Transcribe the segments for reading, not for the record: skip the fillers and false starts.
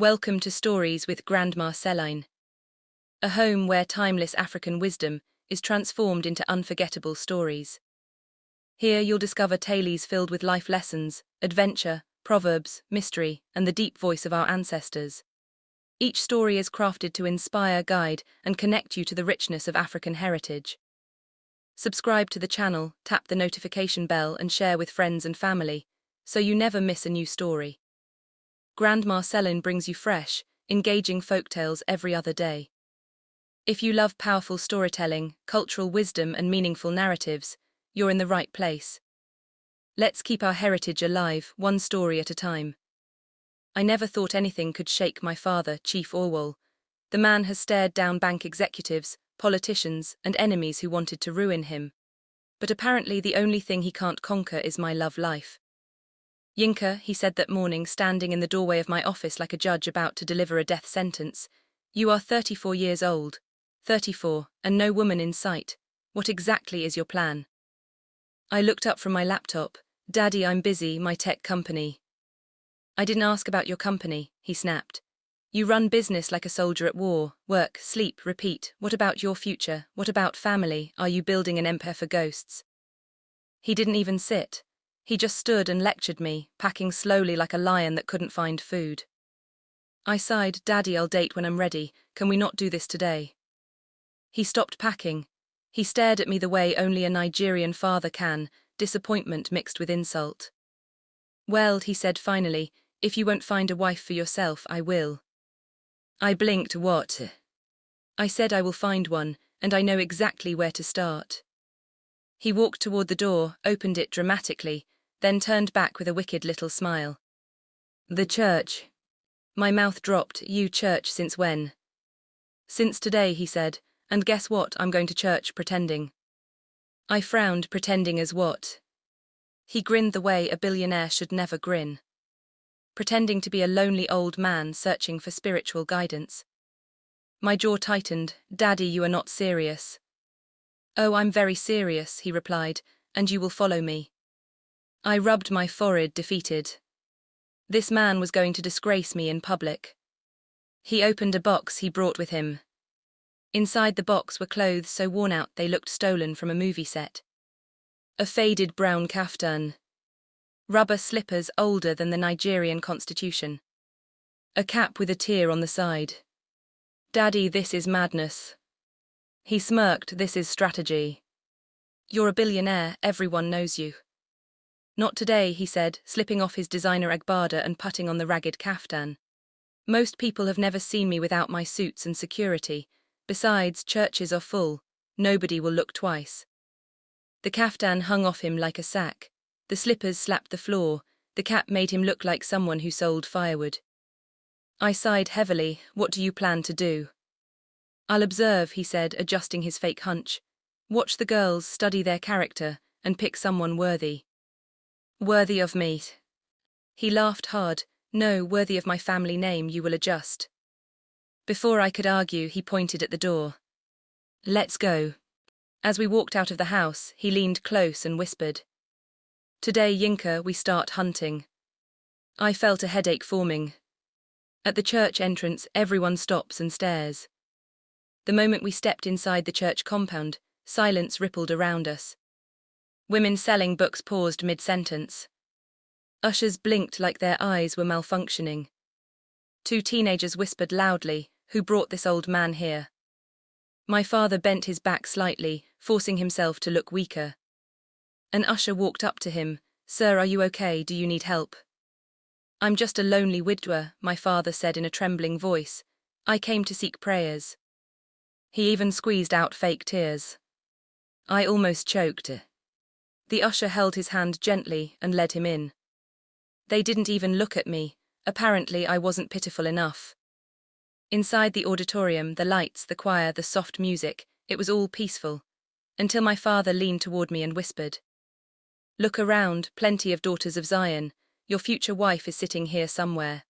Welcome to Stories with Grandma Celine, a home where timeless African wisdom is transformed into unforgettable stories. Here you'll discover tales filled with life lessons, adventure, proverbs, mystery, and the deep voice of our ancestors. Each story is crafted to inspire, guide, and connect you to the richness of African heritage. Subscribe to the channel, tap the notification bell, and share with friends and family, so you never miss a new story. Grandma Celine brings you fresh, engaging folktales every other day. If you love powerful storytelling, cultural wisdom, and meaningful narratives, you're in the right place. Let's keep our heritage alive, one story at a time. I never thought anything could shake my father, Chief Orwell. The man has stared down bank executives, politicians, and enemies who wanted to ruin him. But apparently the only thing he can't conquer is my love life. Yinka, he said that morning, standing in the doorway of my office like a judge about to deliver a death sentence, "You are 34 years old. 34, and no woman in sight. What exactly is your plan?" I looked up from my laptop. "Daddy, I'm busy, my tech company." "I didn't ask about your company," he snapped. "You run business like a soldier at war, work, sleep, repeat. What about your future? What about family? Are you building an empire for ghosts?" He didn't even sit. He just stood and lectured me, packing slowly like a lion that couldn't find food. I sighed. "Daddy, I'll date when I'm ready. Can we not do this today?" He stopped packing. He stared at me the way only a Nigerian father can, disappointment mixed with insult. "Well," he said finally, "if you won't find a wife for yourself, I will." I blinked. "What?" I said I will find one, and I know exactly where to start. He walked toward the door, opened it dramatically, then turned back with a wicked little smile. "The church." My mouth dropped. "You church since when?" "Since today," he said, "and guess what, I'm going to church pretending." I frowned. "Pretending as what?" He grinned the way a billionaire should never grin. "Pretending to be a lonely old man searching for spiritual guidance." My jaw tightened. "Daddy, you are not serious." "Oh, I'm very serious," he replied, "and you will follow me." I rubbed my forehead, defeated. This man was going to disgrace me in public. He opened a box he brought with him. Inside the box were clothes so worn out they looked stolen from a movie set. A faded brown kaftan. Rubber slippers older than the Nigerian constitution. A cap with a tear on the side. "Daddy, this is madness." He smirked. "This is strategy. You're a billionaire, everyone knows you." "Not today," he said, slipping off his designer agbada and putting on the ragged kaftan. "Most people have never seen me without my suits and security. Besides, churches are full. Nobody will look twice." The kaftan hung off him like a sack. The slippers slapped the floor. The cap made him look like someone who sold firewood. I sighed heavily. "What do you plan to do?" "I'll observe," he said, adjusting his fake hunch. "Watch the girls, study their character, and pick someone worthy." "Worthy of me?" He laughed hard. "No, worthy of my family name, you will adjust." Before I could argue, he pointed at the door. "Let's go." As we walked out of the house, he leaned close and whispered, "Today, Yinka, we start hunting." I felt a headache forming. At the church entrance, everyone stops and stares. The moment we stepped inside the church compound, silence rippled around us. Women selling books paused mid-sentence. Ushers blinked like their eyes were malfunctioning. Two teenagers whispered loudly, "Who brought this old man here?" My father bent his back slightly, forcing himself to look weaker. An usher walked up to him. "Sir, are you okay? Do you need help?" "I'm just a lonely widower," my father said in a trembling voice. "I came to seek prayers." He even squeezed out fake tears. I almost choked. The usher held his hand gently and led him in. They didn't even look at me. Apparently I wasn't pitiful enough. Inside the auditorium, the lights, the choir, the soft music, it was all peaceful. Until my father leaned toward me and whispered, "Look around, plenty of daughters of Zion. Your future wife is sitting here somewhere."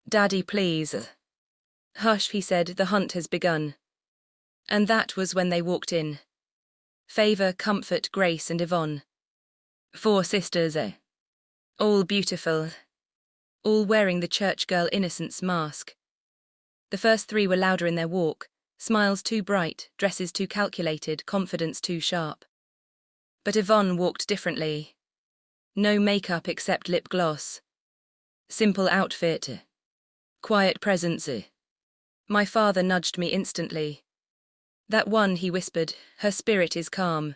"Daddy, please." "Hush," he said, "the hunt has begun." And that was when they walked in. Favor, Comfort, Grace, and Yvonne. 4 sisters, all beautiful, all wearing the church girl innocence mask. The first three were louder in their walk, smiles too bright, dresses too calculated, confidence too sharp. But Yvonne walked differently. No makeup except lip gloss. Simple outfit. Quiet presence. My father nudged me instantly. That one, he whispered, her spirit is calm.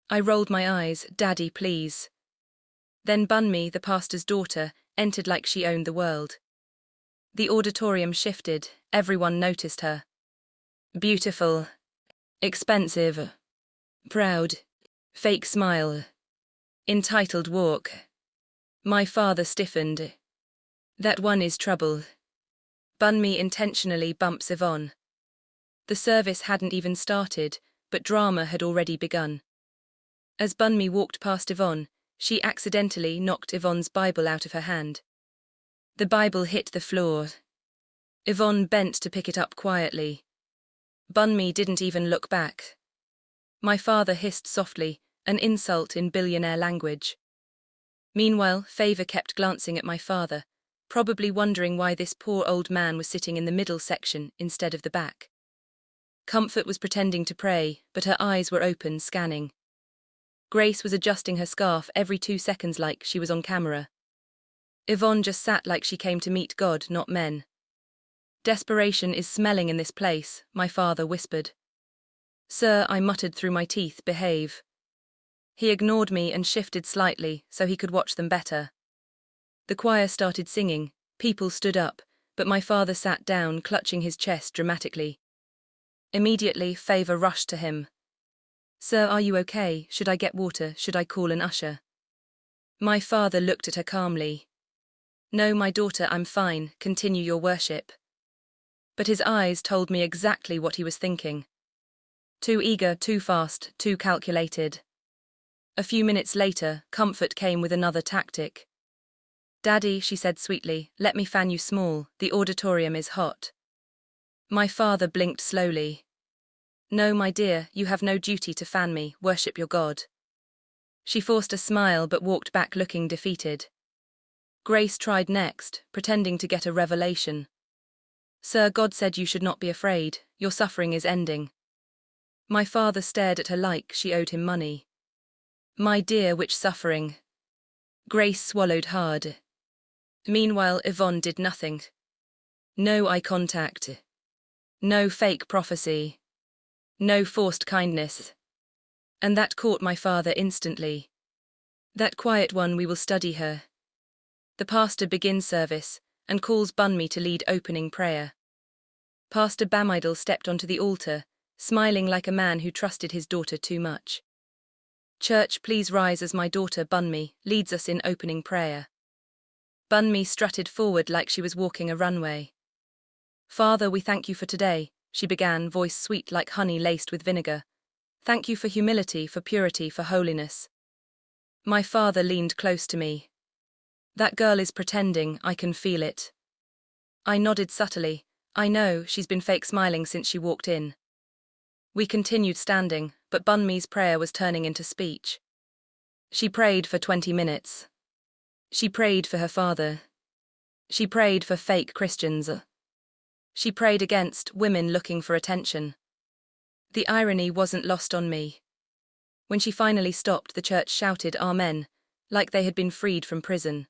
I rolled my eyes, Daddy, please. Then Bunmi, the pastor's daughter, entered like she owned the world. The auditorium shifted, everyone noticed her. Beautiful. Expensive. Proud. Fake smile. Entitled walk. My father stiffened. That one is trouble. Bunmi intentionally bumps Yvonne. The service hadn't even started, but drama had already begun. As Bunmi walked past Yvonne, she accidentally knocked Yvonne's Bible out of her hand. The Bible hit the floor. Yvonne bent to pick it up quietly. Bunmi didn't even look back. My father hissed softly, an insult in billionaire language. Meanwhile, Favor kept glancing at my father, probably wondering why this poor old man was sitting in the middle section instead of the back. Comfort was pretending to pray, but her eyes were open, scanning. Grace was adjusting her scarf every 2 seconds like she was on camera. Yvonne just sat like she came to meet God, not men. Desperation is smelling in this place, my father whispered. Sir, I muttered through my teeth, behave. He ignored me and shifted slightly so he could watch them better. The choir started singing, people stood up, but my father sat down, clutching his chest dramatically. Immediately, Favor rushed to him. Sir, are you okay? Should I get water? Should I call an usher? My father looked at her calmly. No, my daughter, I'm fine, continue your worship. But his eyes told me exactly what he was thinking. Too eager, too fast, too calculated. A few minutes later, Comfort came with another tactic. Daddy, she said sweetly, let me fan you small, the auditorium is hot. My father blinked slowly. No, my dear, you have no duty to fan me, worship your God. She forced a smile but walked back looking defeated. Grace tried next, pretending to get a revelation. Sir, God said you should not be afraid, your suffering is ending. My father stared at her like she owed him money. My dear, which suffering? Grace swallowed hard. Meanwhile, Yvonne did nothing. No eye contact. No fake prophecy. No forced kindness. And that caught my father instantly. That quiet one, we will study her. The pastor begins service and calls Bunmi to lead opening prayer. Pastor Bamidal stepped onto the altar, smiling like a man who trusted his daughter too much. Church, please rise as my daughter Bunmi leads us in opening prayer. Bunmi strutted forward like she was walking a runway. Father, we thank you for today, she began, voice sweet like honey laced with vinegar. Thank you for humility, for purity, for holiness. My father leaned close to me. That girl is pretending, I can feel it. I nodded subtly. I know, she's been fake smiling since she walked in. We continued standing, but Bunmi's prayer was turning into speech. She prayed for 20 minutes. She prayed for her father. She prayed for fake Christians. She prayed against women looking for attention. The irony wasn't lost on me. When she finally stopped, the church shouted Amen, like they had been freed from prison.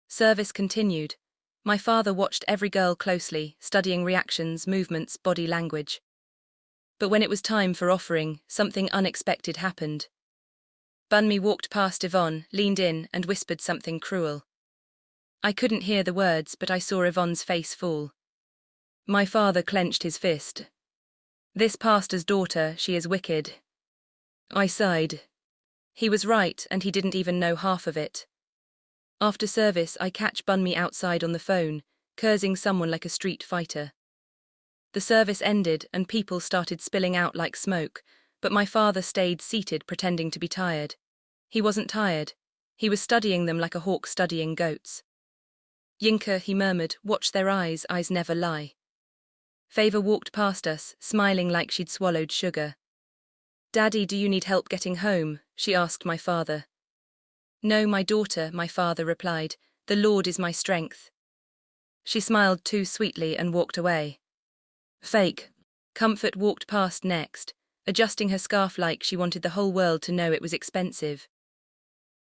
Service continued. My father watched every girl closely, studying reactions, movements, body language. But when it was time for offering, something unexpected happened. Bunmi walked past Yvonne, leaned in, and whispered something cruel. I couldn't hear the words, but I saw Yvonne's face fall. My father clenched his fist. This pastor's daughter, she is wicked. I sighed. He was right, and he didn't even know half of it. After service, I catch Bunmi outside on the phone, cursing someone like a street fighter. The service ended, and people started spilling out like smoke, but my father stayed seated pretending to be tired. He wasn't tired. He was studying them like a hawk studying goats. Yinka, he murmured, watch their eyes never lie. Favor walked past us, smiling like she'd swallowed sugar. Daddy, do you need help getting home? She asked my father. No, my daughter, my father replied. The Lord is my strength. She smiled too sweetly and walked away. Fake. Comfort walked past next, adjusting her scarf like she wanted the whole world to know it was expensive.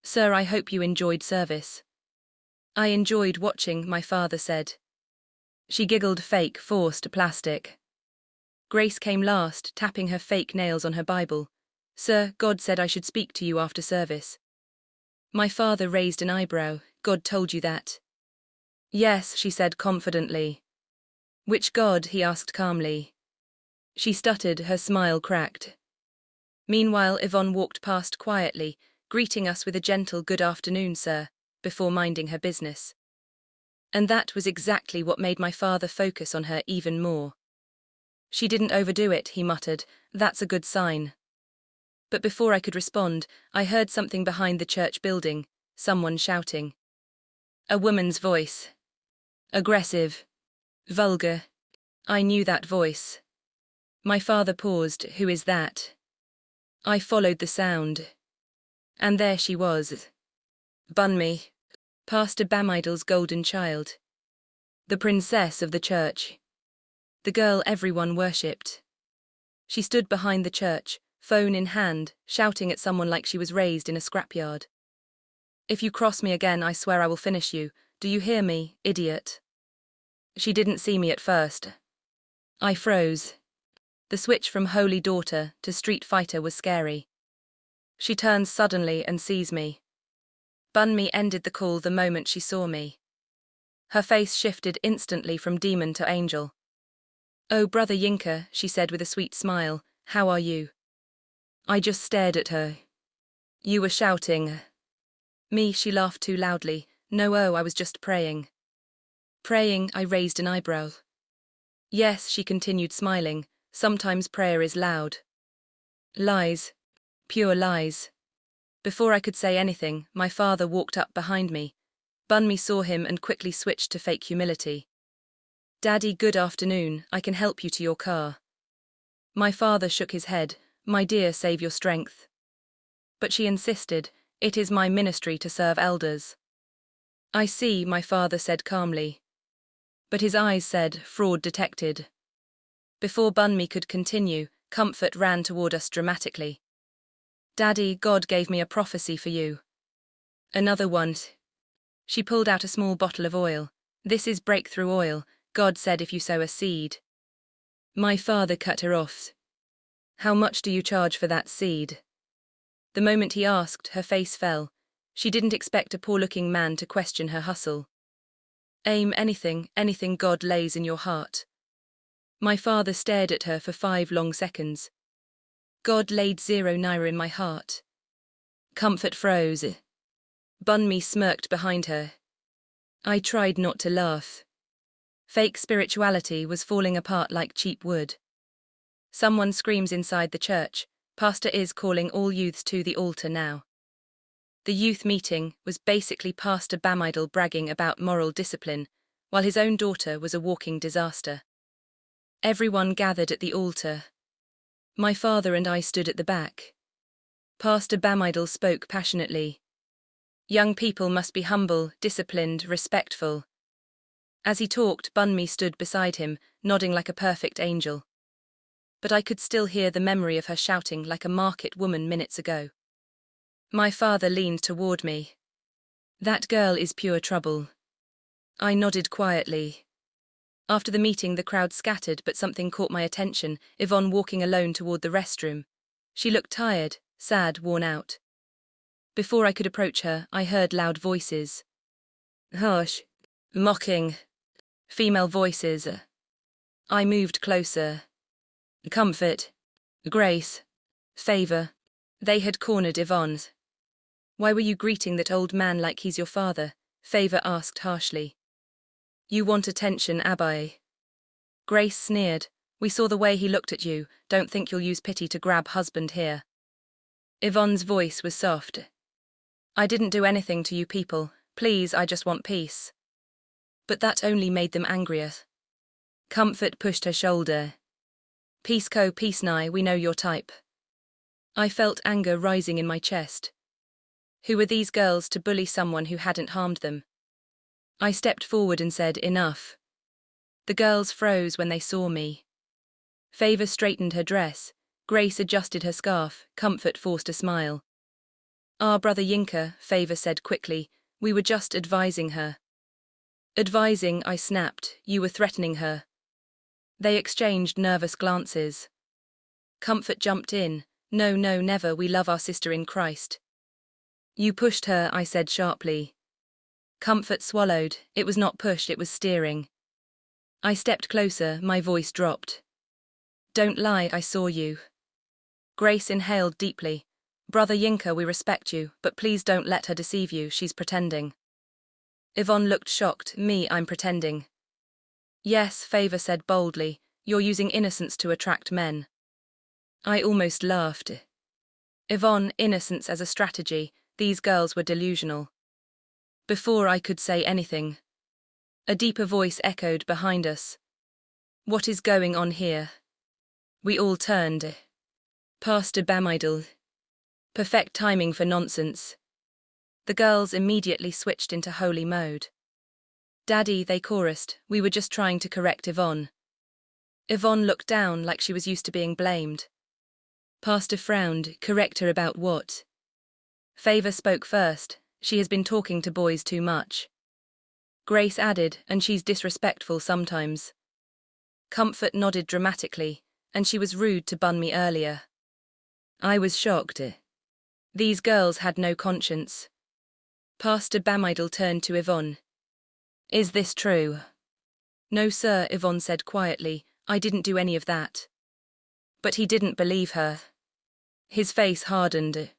Sir, I hope you enjoyed service. I enjoyed watching, my father said. She giggled. Fake forced plastic. Grace came last, tapping her fake nails on her Bible. Sir, God said I should speak to you after service. My father raised an eyebrow. God told you that? Yes, she said confidently. Which God? He asked calmly. She stuttered, her smile cracked. Meanwhile, Yvonne walked past quietly, greeting us with a gentle good afternoon, sir, before minding her business. And that was exactly what made my father focus on her even more. She didn't overdo it, he muttered. That's a good sign. But before I could respond, I heard something behind the church building, someone shouting. A woman's voice. Aggressive. Vulgar. I knew that voice. My father paused. Who is that? I followed the sound. And there she was. Bunmi. Pastor Bamidal's golden child. The princess of the church. The girl everyone worshipped. She stood behind the church, phone in hand, shouting at someone like she was raised in a scrapyard. If you cross me again, I swear I will finish you. Do you hear me, idiot? She didn't see me at first. I froze. The switch from holy daughter to street fighter was scary. She turns suddenly and sees me. Bunmi ended the call the moment she saw me. Her face shifted instantly from demon to angel. Oh, Brother Yinka, she said with a sweet smile, how are you? I just stared at her. You were shouting. Me, she laughed too loudly. No, oh, I was just praying. Praying, I raised an eyebrow. Yes, she continued smiling, sometimes prayer is loud. Lies. Pure lies. Before I could say anything, my father walked up behind me. Bunmi saw him and quickly switched to fake humility. Daddy, good afternoon, I can help you to your car. My father shook his head. My dear, save your strength. But she insisted, it is my ministry to serve elders. I see, my father said calmly. But his eyes said, fraud detected. Before Bunmi could continue, Comfort ran toward us dramatically. Daddy, God gave me a prophecy for you. Another one. She pulled out a small bottle of oil. This is breakthrough oil. God said if you sow a seed. My father cut her off. How much do you charge for that seed? The moment he asked, her face fell. She didn't expect a poor-looking man to question her hustle. Aim anything God lays in your heart. My father stared at her for 5 long seconds. God laid 0 naira in my heart. Comfort froze. Bunmi smirked behind her. I tried not to laugh. Fake spirituality was falling apart like cheap wood. Someone screams inside the church. Pastor is calling all youths to the altar now. The youth meeting was basically Pastor Bamidal bragging about moral discipline, while his own daughter was a walking disaster. Everyone gathered at the altar. My father and I stood at the back. Pastor Bamidal spoke passionately. Young people must be humble, disciplined, respectful. As he talked, Bunmi stood beside him, nodding like a perfect angel. But I could still hear the memory of her shouting like a market woman minutes ago. My father leaned toward me. That girl is pure trouble. I nodded quietly. After the meeting, the crowd scattered, but something caught my attention, Yvonne walking alone toward the restroom. She looked tired, sad, worn out. Before I could approach her, I heard loud voices. Harsh. Mocking. Female voices. I moved closer. Comfort. Grace. Favor. They had cornered Yvonne. Why were you greeting that old man like he's your father? Favor asked harshly. You want attention, Abai. Grace sneered. We saw the way he looked at you. Don't think you'll use pity to grab husband here. Yvonne's voice was soft. I didn't do anything to you people. Please, I just want peace. But that only made them angrier. Comfort pushed her shoulder. Peace ko, peace nigh, we know your type. I felt anger rising in my chest. Who were these girls to bully someone who hadn't harmed them? I stepped forward and said, "Enough." The girls froze when they saw me. Favor straightened her dress, Grace adjusted her scarf, Comfort forced a smile. "Our brother Yinka," Favor said quickly, "we were just advising her." "Advising," I snapped, "you were threatening her." They exchanged nervous glances. Comfort jumped in, "No, no, never, we love our sister in Christ." "You pushed her," I said sharply. Comfort swallowed, "It was not push, it was steering." I stepped closer, my voice dropped. "Don't lie, I saw you." Grace inhaled deeply. "Brother Yinka, we respect you, but please don't let her deceive you, she's pretending." Yvonne looked shocked, "Me, I'm pretending." "Yes," Favor said boldly, "you're using innocence to attract men." I almost laughed. Yvonne, innocence as a strategy, these girls were delusional. Before I could say anything, a deeper voice echoed behind us. "What is going on here?" We all turned. Pastor Bamidel. Perfect timing for nonsense. The girls immediately switched into holy mode. "Daddy," they chorused, "we were just trying to correct Yvonne." Yvonne looked down like she was used to being blamed. Pastor frowned, "Correct her about what?" Favor spoke first, "She has been talking to boys too much." Grace added, "And she's disrespectful sometimes." Comfort nodded dramatically, "And she was rude to Bun me earlier." I was shocked. These girls had no conscience. Pastor Bamidel turned to Yvonne. "Is this true?" "No, sir," Yvonne said quietly, "I didn't do any of that." But he didn't believe her. His face hardened.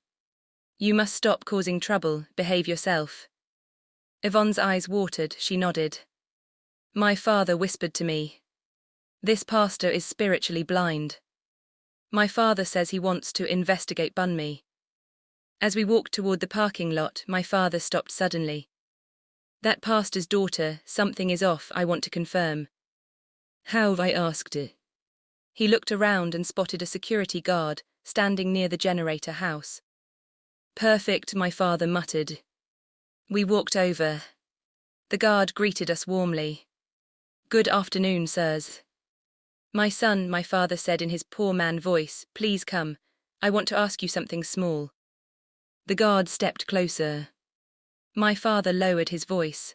"You must stop causing trouble, behave yourself." Yvonne's eyes watered, she nodded. "My father whispered to me. This pastor is spiritually blind. My father says he wants to investigate Bunmi." As we walked toward the parking lot, my father stopped suddenly. "That pastor's daughter, something is off, I want to confirm." "How?" I asked. He looked around and spotted a security guard, standing near the generator house. "Perfect," my father muttered. We walked over. The guard greeted us warmly. "Good afternoon, sirs." "My son," my father said in his poor man voice, "please come. I want to ask you something small." The guard stepped closer. My father lowered his voice.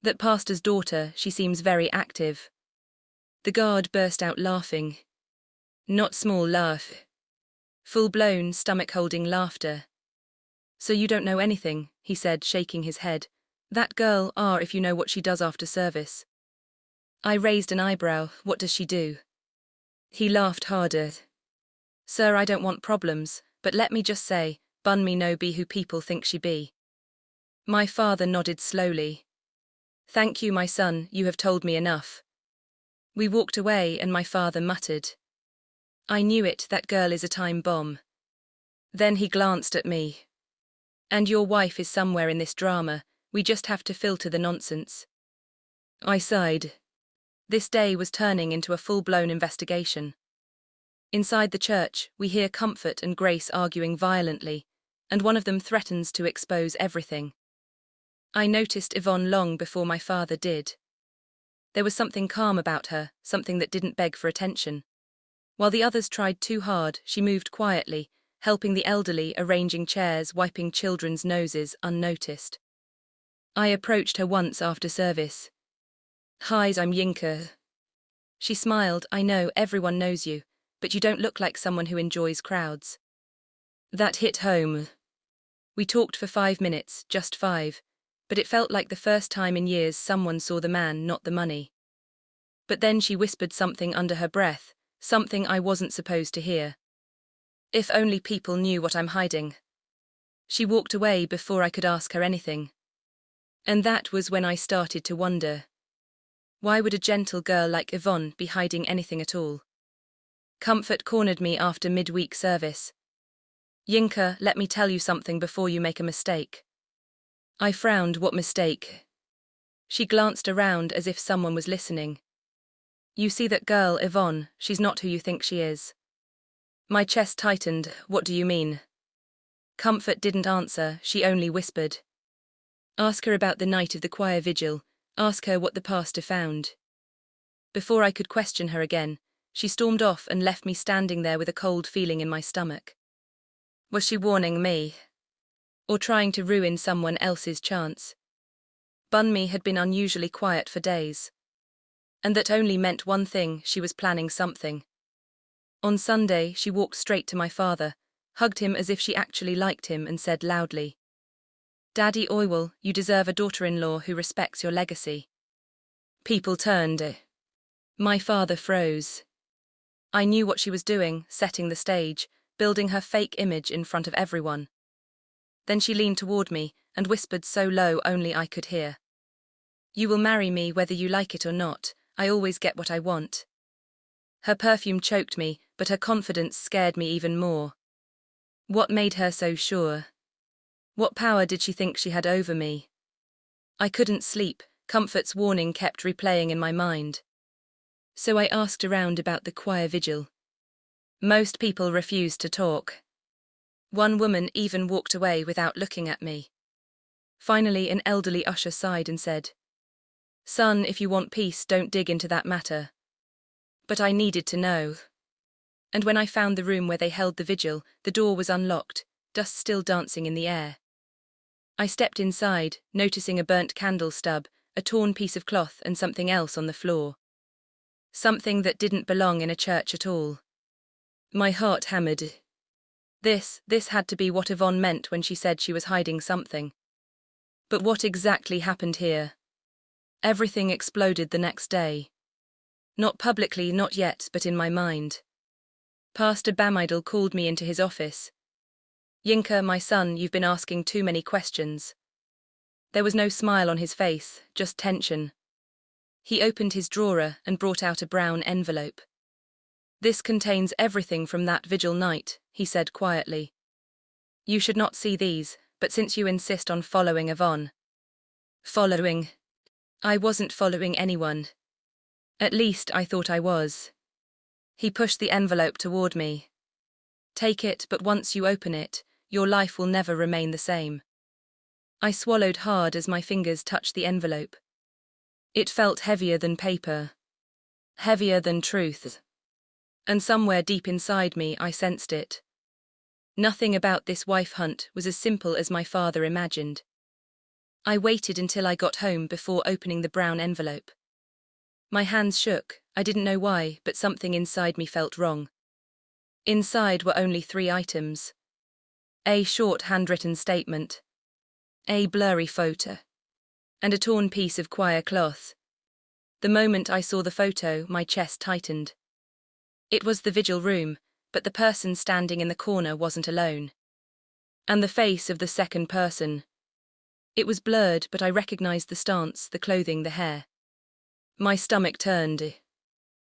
"That pastor's daughter, she seems very active." The guard burst out laughing. Not small laugh. Full-blown, stomach-holding laughter. "So you don't know anything," he said, shaking his head. "That girl, if you know what she does after service." I raised an eyebrow. "What does she do?" He laughed harder. "Sir, I don't want problems, but let me just say, Bunmi no be who people think she be." My father nodded slowly. "Thank you, my son, you have told me enough." We walked away and my father muttered, "I knew it, that girl is a time bomb." Then he glanced at me. "And your wife is somewhere in this drama, we just have to filter the nonsense." I sighed. This day was turning into a full-blown investigation. Inside the church, we hear Comfort and Grace arguing violently, and one of them threatens to expose everything. I noticed Yvonne long before my father did. There was something calm about her, something that didn't beg for attention. While the others tried too hard, she moved quietly, helping the elderly, arranging chairs, wiping children's noses unnoticed. I approached her once after service. "Hi, I'm Yinka." She smiled. "I know, everyone knows you, but you don't look like someone who enjoys crowds." That hit home. We talked for 5 minutes, just 5, but it felt like the first time in years someone saw the man, not the money. But then she whispered something under her breath, something I wasn't supposed to hear. "If only people knew what I'm hiding." She walked away before I could ask her anything. And that was when I started to wonder. Why would a gentle girl like Yvonne be hiding anything at all? Comfort cornered me after midweek service. "Yinka, let me tell you something before you make a mistake." I frowned. "What mistake?" She glanced around as if someone was listening. "You see that girl, Yvonne, she's not who you think she is." My chest tightened. "What do you mean?" Comfort didn't answer, she only whispered, Ask her about the night of the choir vigil. Ask her what the pastor found. Before I could question her again, she stormed off and left me standing there with a cold feeling in my stomach. Was she warning me? Or trying to ruin someone else's chance? Bunmi had been unusually quiet for days. And that only meant one thing: she was planning something. On Sunday, she walked straight to my father, hugged him as if she actually liked him, and said loudly, "Daddy Oiwal, you deserve a daughter-in-law who respects your legacy." People turned. My father froze. I knew what she was doing, setting the stage, building her fake image in front of everyone. Then she leaned toward me and whispered so low only I could hear, "You will marry me whether you like it or not. I always get what I want." Her perfume choked me, but her confidence scared me even more. What made her so sure? What power did she think she had over me? I couldn't sleep. Comfort's warning kept replaying in my mind. So I asked around about the choir vigil. Most people refused to talk. One woman even walked away without looking at me. Finally, an elderly usher sighed and said, "Son, if you want peace, don't dig into that matter." But I needed to know. And when I found the room where they held the vigil, the door was unlocked, dust still dancing in the air. I stepped inside, noticing a burnt candle stub, a torn piece of cloth, and something else on the floor. Something that didn't belong in a church at all. My heart hammered. This had to be what Yvonne meant when she said she was hiding something. But what exactly happened here? Everything exploded the next day. Not publicly, not yet, but in my mind. Pastor Bamidel called me into his office. "Yinka, my son, you've been asking too many questions." There was no smile on his face, just tension. He opened his drawer and brought out a brown envelope. "This contains everything from that vigil night," he said quietly. "You should not see these, but since you insist on following Yvonne." Following? I wasn't following anyone. At least I thought I was. He pushed the envelope toward me. "Take it, but once you open it, your life will never remain the same." I swallowed hard as my fingers touched the envelope. It felt heavier than paper. Heavier than truth. And somewhere deep inside me I sensed it. Nothing about this wife hunt was as simple as my father imagined. I waited until I got home before opening the brown envelope. My hands shook. I didn't know why, but something inside me felt wrong. Inside were only 3 items. A short handwritten statement. A blurry photo. And a torn piece of choir cloth. The moment I saw the photo, my chest tightened. It was the vigil room, but the person standing in the corner wasn't alone. And the face of the second person. It was blurred, but I recognized the stance, the clothing, the hair. My stomach turned.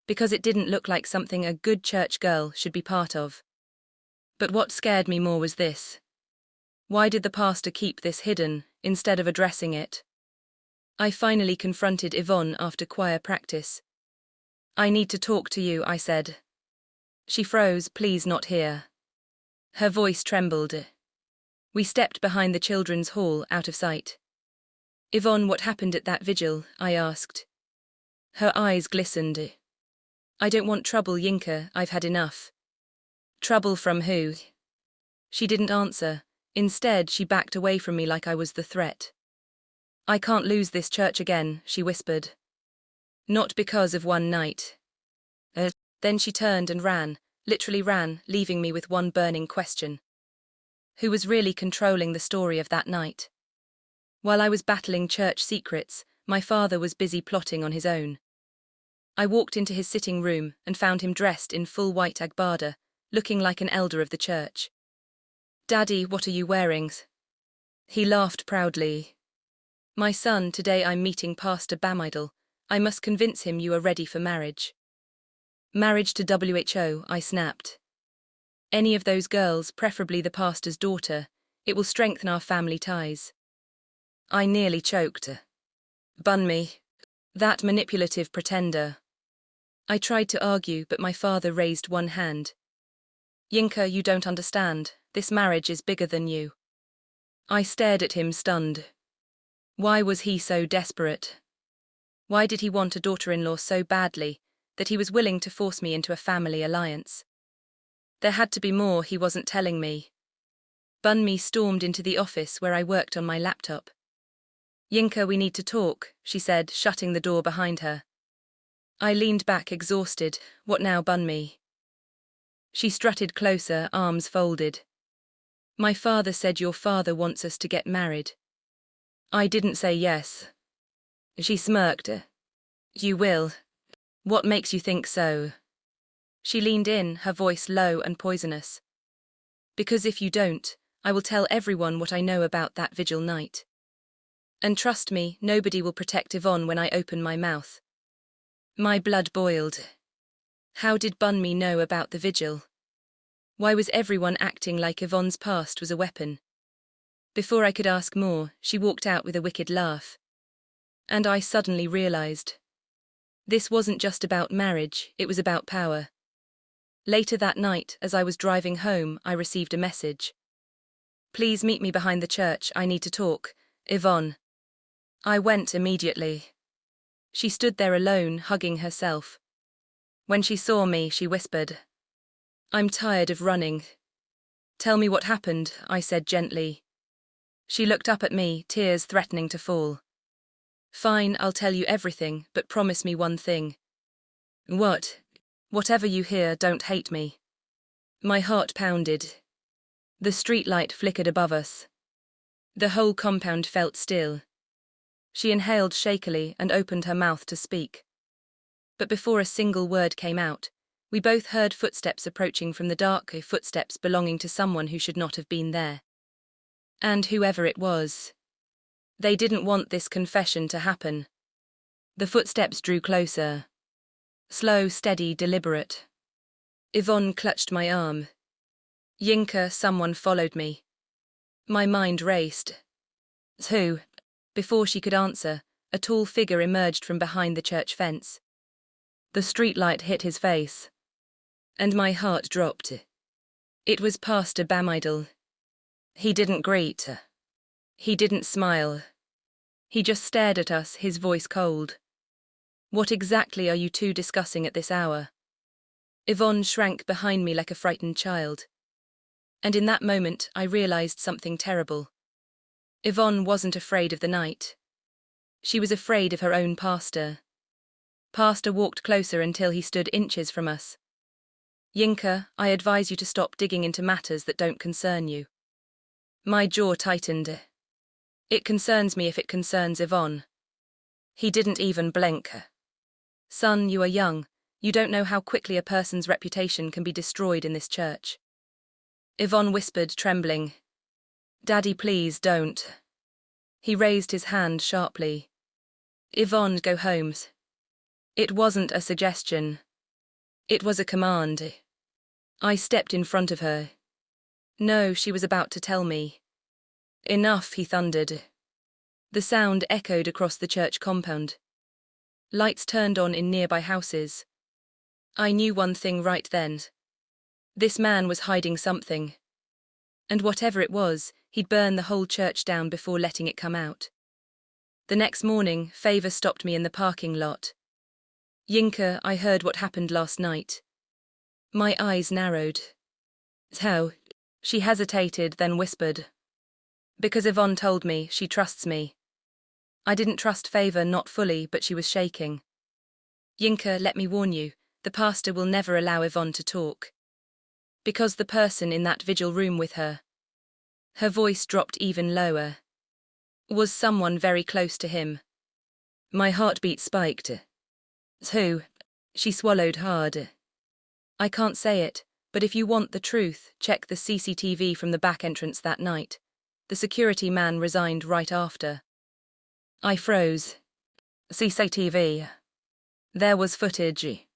Because it didn't look like something a good church girl should be part of. But what scared me more was this. Why did the pastor keep this hidden, instead of addressing it? I finally confronted Yvonne after choir practice. "I need to talk to you," I said. She froze. "Please, not here." Her voice trembled. We stepped behind the children's hall, out of sight. "Yvonne, what happened at that vigil?" I asked. Her eyes glistened. "I don't want trouble, Yinka, I've had enough." "Trouble from who?" She didn't answer. Instead, she backed away from me like I was the threat. "I can't lose this church again," she whispered. "Not because of one night." Then she turned and ran, literally ran, leaving me with one burning question. Who was really controlling the story of that night? While I was battling church secrets, my father was busy plotting on his own. I walked into his sitting room and found him dressed in full white agbada, looking like an elder of the church. "Daddy, what are you wearing?" He laughed proudly. "My son, today I'm meeting Pastor Bamidel. I must convince him you are ready for marriage." "Marriage to WHO," I snapped. "Any of those girls, preferably the pastor's daughter. It will strengthen our family ties." I nearly choked. "Bunmi, that manipulative pretender." I tried to argue, but my father raised one hand. "Yinka, you don't understand. This marriage is bigger than you." I stared at him, stunned. Why was he so desperate? Why did he want a daughter-in-law so badly that he was willing to force me into a family alliance? There had to be more he wasn't telling me. Bunmi stormed into the office where I worked on my laptop. "Yinka, we need to talk," she said, shutting the door behind her. I leaned back exhausted. "What now, Bunmi?" She strutted closer, arms folded. "My father said your father wants us to get married." I didn't say yes. She smirked. "You will. What makes you think so?" She leaned in, her voice low and poisonous. "Because if you don't, I will tell everyone what I know about that vigil night. And trust me, nobody will protect Yvonne when I open my mouth." My blood boiled. How did Bunmi know about the vigil? Why was everyone acting like Yvonne's past was a weapon? Before I could ask more, she walked out with a wicked laugh. And I suddenly realized. This wasn't just about marriage, it was about power. Later that night, as I was driving home, I received a message. "Please meet me behind the church, I need to talk. Yvonne." I went immediately. She stood there alone, hugging herself. When she saw me, she whispered, "I'm tired of running." "Tell me what happened," I said gently. She looked up at me, tears threatening to fall. "Fine, I'll tell you everything, but promise me one thing." "What?" "Whatever you hear, don't hate me." My heart pounded. The streetlight flickered above us. The whole compound felt still. She inhaled shakily and opened her mouth to speak. But before a single word came out, we both heard footsteps approaching from the dark, footsteps belonging to someone who should not have been there. And whoever it was, they didn't want this confession to happen. The footsteps drew closer. Slow, steady, deliberate. Yvonne clutched my arm. "Yinka, someone followed me." My mind raced. "Who?" Before she could answer, a tall figure emerged from behind the church fence. The streetlight hit his face. And my heart dropped. It was Pastor Bamidel. He didn't greet. He didn't smile. He just stared at us, his voice cold. "What exactly are you two discussing at this hour?" Yvonne shrank behind me like a frightened child. And in that moment, I realized something terrible. Yvonne wasn't afraid of the night. She was afraid of her own pastor. Pastor walked closer until he stood inches from us. "Yinka, I advise you to stop digging into matters that don't concern you." My jaw tightened. "It concerns me if it concerns Yvonne." He didn't even blink. "Son, you are young. You don't know how quickly a person's reputation can be destroyed in this church." Yvonne whispered, trembling. "Daddy, please don't." He raised his hand sharply. "Yvonne, go home." It wasn't a suggestion. It was a command. I stepped in front of her. No, she was about to tell me. "Enough," he thundered. The sound echoed across the church compound. Lights turned on in nearby houses. I knew one thing right then. This man was hiding something. And whatever it was, he'd burn the whole church down before letting it come out. The next morning, Favor stopped me in the parking lot. "Yinka, I heard what happened last night." My eyes narrowed. "How?" She hesitated, then whispered. "Because Yvonne told me, she trusts me." I didn't trust Favor, not fully, but she was shaking. "Yinka, let me warn you, the pastor will never allow Yvonne to talk. Because the person in that vigil room with her," her voice dropped even lower, "was someone very close to him." My heartbeat spiked. "Who?" She swallowed hard. "I can't say it, but if you want the truth, check the CCTV from the back entrance that night. The security man resigned right after." I froze. "CCTV. There was footage."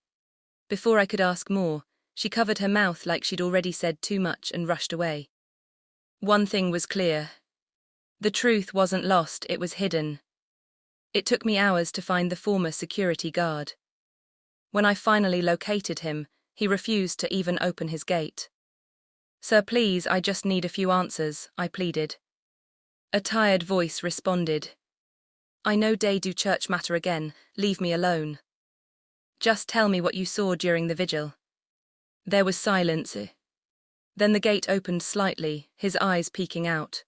Before I could ask more, she covered her mouth like she'd already said too much and rushed away. One thing was clear. The truth wasn't lost, it was hidden. It took me hours to find the former security guard. When I finally located him, he refused to even open his gate. "Sir, please, I just need a few answers," I pleaded. A tired voice responded. I know day do church matter again, leave me alone. Just tell me what you saw during the vigil. There was silence. Then the gate opened slightly, his eyes peeking out.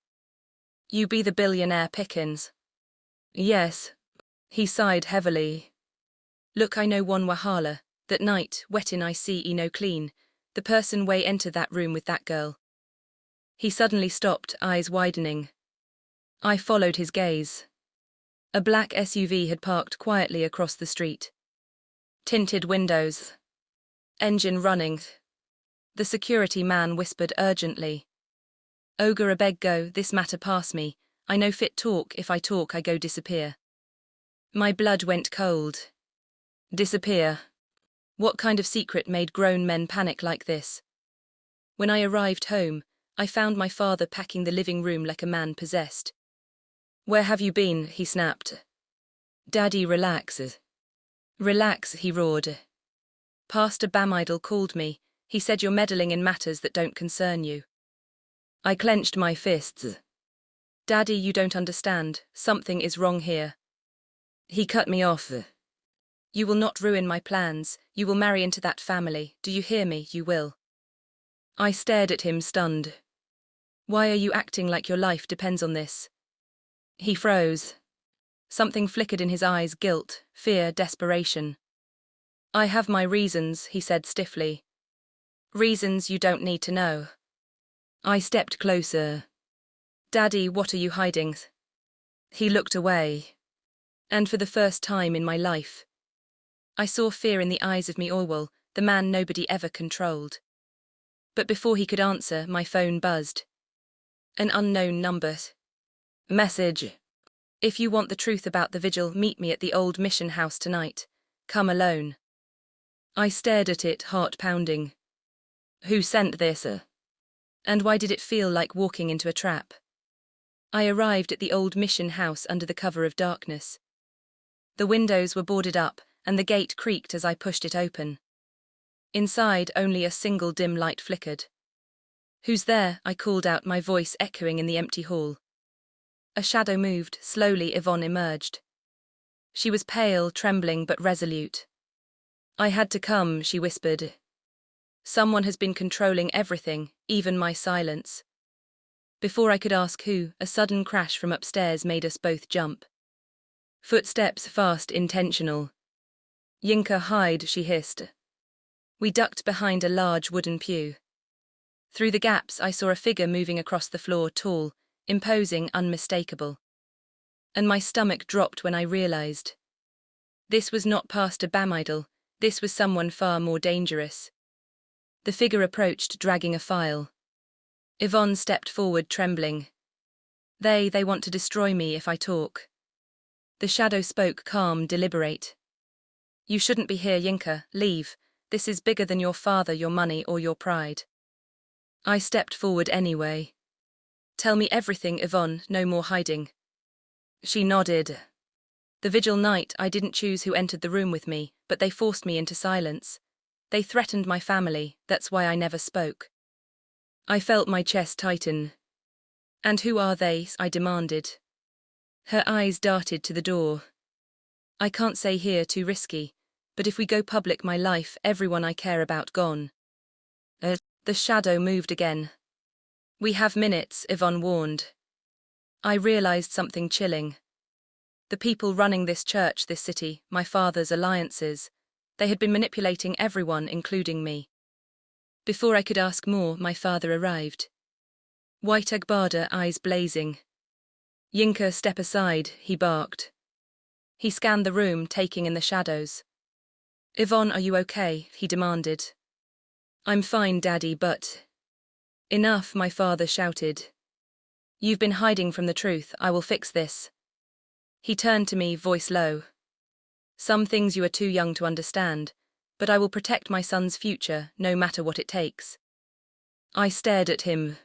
You be the billionaire Pickens? Yes. He sighed heavily. Look, I know one Wahala. That night, wettin I see no clean. The person way enter that room with that girl. He suddenly stopped, eyes widening. I followed his gaze. A black SUV had parked quietly across the street. Tinted windows. Engine running. The security man whispered urgently. Ogre a beg go, this matter pass me. I no fit talk, if I talk I go disappear. My blood went cold. Disappear. What kind of secret made grown men panic like this? When I arrived home, I found my father packing the living room like a man possessed. Where have you been? He snapped. Daddy, relax. Relax, he roared. Pastor Bamidal called me. He said you're meddling in matters that don't concern you. I clenched my fists. Daddy, you don't understand. Something is wrong here. He cut me off. You will not ruin my plans. You will marry into that family. Do you hear me? You will. I stared at him, stunned. Why are you acting like your life depends on this? He froze. Something flickered in his eyes, guilt, fear, desperation. I have my reasons, he said stiffly. Reasons you don't need to know. I stepped closer. Daddy, what are you hiding? He looked away. And for the first time in my life, I saw fear in the eyes of me Orwell, the man nobody ever controlled. But before he could answer, my phone buzzed. An unknown number. Message. If you want the truth about the vigil, meet me at the old mission house tonight. Come alone. I stared at it, heart pounding. Who sent this? And why did it feel like walking into a trap? I arrived at the old mission house under the cover of darkness. The windows were boarded up, and the gate creaked as I pushed it open. Inside, only a single dim light flickered. Who's there? I called out, my voice echoing in the empty hall. A shadow moved, slowly Yvonne emerged. She was pale, trembling, but resolute. I had to come, she whispered. Someone has been controlling everything, even my silence. Before I could ask who, a sudden crash from upstairs made us both jump. Footsteps fast, intentional. Yinka, hide, she hissed. We ducked behind a large wooden pew. Through the gaps I saw a figure moving across the floor, tall, imposing, unmistakable. And my stomach dropped when I realized. This was not Pastor Bamidal, this was someone far more dangerous. The figure approached, dragging a file. Yvonne stepped forward, trembling. They want to destroy me if I talk. The shadow spoke, calm, deliberate. You shouldn't be here, Yinka, leave. This is bigger than your father, your money, or your pride. I stepped forward anyway. Tell me everything, Yvonne, no more hiding. She nodded. The vigil night, I didn't choose who entered the room with me, but they forced me into silence. They threatened my family, that's why I never spoke. I felt my chest tighten. And who are they? I demanded. Her eyes darted to the door. I can't say here, too risky, but if we go public, my life, everyone I care about gone. The shadow moved again. We have minutes, Yvonne warned. I realized something chilling. The people running this church, this city, my father's alliances, they had been manipulating everyone, including me. Before I could ask more, my father arrived. White Agbada, eyes blazing. Yinka, step aside, he barked. He scanned the room, taking in the shadows. Yvonne, are you okay? He demanded. I'm fine, Daddy, but... Enough, my father shouted. You've been hiding from the truth, I will fix this. He turned to me, voice low. Some things you are too young to understand, but I will protect my son's future, no matter what it takes. I stared at him.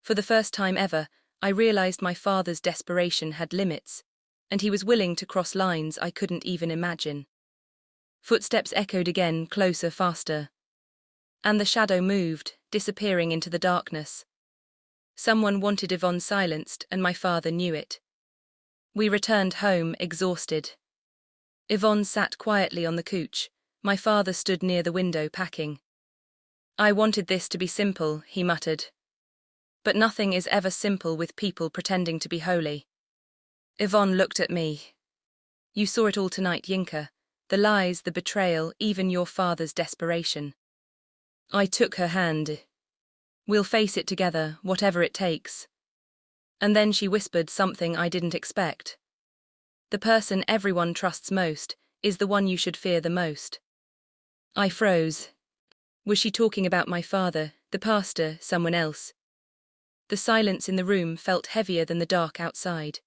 For the first time ever, I realized my father's desperation had limits, and he was willing to cross lines I couldn't even imagine. Footsteps echoed again, closer, faster. And the shadow moved, disappearing into the darkness. Someone wanted Yvonne silenced, and my father knew it. We returned home, exhausted. Yvonne sat quietly on the couch. My father stood near the window, packing. "I wanted this to be simple," he muttered. "But nothing is ever simple with people pretending to be holy." Yvonne looked at me. "You saw it all tonight, Yinka. The lies, the betrayal, even your father's desperation." I took her hand. "We'll face it together, whatever it takes." And then she whispered something I didn't expect. "The person everyone trusts most is the one you should fear the most." I froze. Was she talking about my father, the pastor, someone else? The silence in the room felt heavier than the dark outside.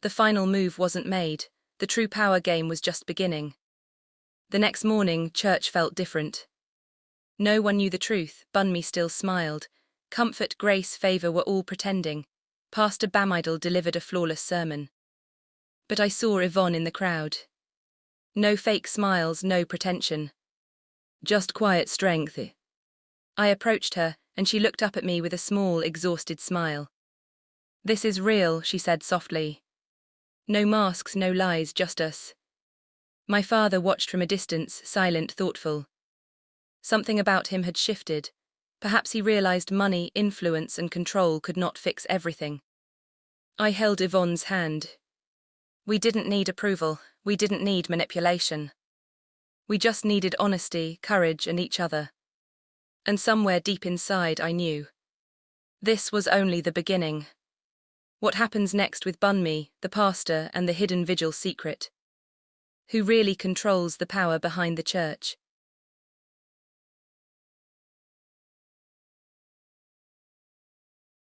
The final move wasn't made. The true power game was just beginning. The next morning, church felt different. No one knew the truth. Bunmi still smiled. Comfort, grace, favor were all pretending. Pastor Bamidel delivered a flawless sermon. But I saw Yvonne in the crowd. No fake smiles, no pretension. Just quiet strength. I approached her, and she looked up at me with a small, exhausted smile. "This is real," she said softly. "No masks, no lies, just us." My father watched from a distance, silent, thoughtful. Something about him had shifted. Perhaps he realized money, influence, and control could not fix everything. I held Yvonne's hand. We didn't need approval. We didn't need manipulation. We just needed honesty, courage, and each other. And somewhere deep inside, I knew. This was only the beginning. What happens next with Bunmi, the pastor, and the hidden vigil secret? Who really controls the power behind the church?